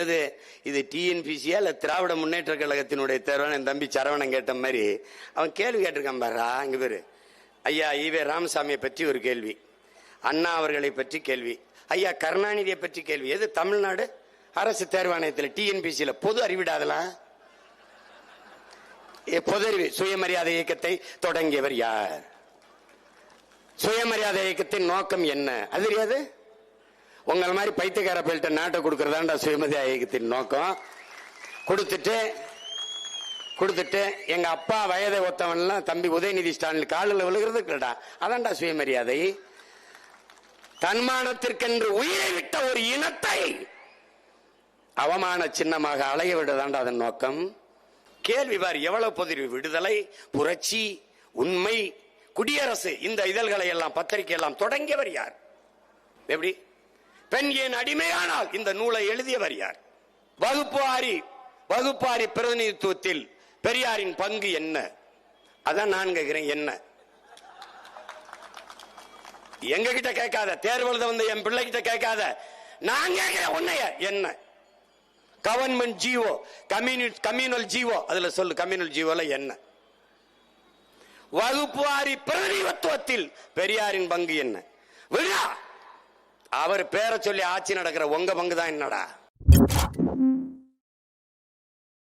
இது டிஎன்பிசியா இல்ல திராவிட முன்னேற்ற கழகத்தினுடைய தேர்வான என் தம்பி சரவணன் கேட்ட மாதிரி அவன் கேள்வி கேட்டிருக்கான் பாரா. இங்க பேரு ஐயா ஈவே ராமசாமியை பற்றி ஒரு கேள்வி, அண்ணா அவர்களை பற்றி கேள்வி, ஐயா கருணாநிதியை பற்றி கேள்வி. எது தமிழ்நாடு அரசு தேர்வாணையத்தில் டிஎன்பிசியில பொது அறிவிடாதலாம். பொது அறிவு சுயமரியாதை இயக்கத்தை தொடங்கியவர் யார், சுயமரியாதை இயக்கத்தின் நோக்கம் என்ன அது தெரியாது. உங்களை மாதிரி பைத்தியக்கார பேல்ட்ட நாட்டை கொடுக்கறதாண்டா சுயமரியாதை இயக்கத்தின் நோக்கம். கொடுத்துட்டு எங்க அப்பா வயதை ஒத்தவன்லாம் தம்பி உதயநிதி ஸ்டாலின் காலில் விழுகிறது இல்லடா, அதான்டா சுயமரியாதை. தன்மானத்திற்கென்று உயிரை விட்ட ஒரு இனத்தை அவமான சின்னமாக அலைய விடுதாண்டா அதன் நோக்கம். கேள்வி பார், எவ்வளவு பொது விடுதலை, புரட்சி, உண்மை, குடியரசு இந்த இதழ்களை எல்லாம் பத்திரிகை எல்லாம் தொடங்கியவர் யார்? எப்படி பெண் ஏன் அடிமையானால் இந்த நூலை எழுதியவர் யார்? வகுப்பாரி பிரதிநிதித்துவத்தில் பெரியாரின் பங்கு என்ன? அதான் நான் கேட்கிறேன். என்ன எங்க கிட்ட கேட்காத, தேர்வு எழுத வந்த என் பிள்ளை கிட்ட கேட்காத, நான் கேட்கிறேன் உன்னைய. என்ன கவர்மெண்ட் ஜிஓ, கம்யூனல் ஜிஓ, அதுல சொல்லு கம்யூனல் ஜிஓல என்ன? வகுப்புவாரி பிரதிநிதித்துவத்தில் பெரியாரின் பங்கு என்ன? விழா அவர் பேரை சொல்லி ஆட்சி நடக்கிற உங்க பங்கு தான் என்னடா?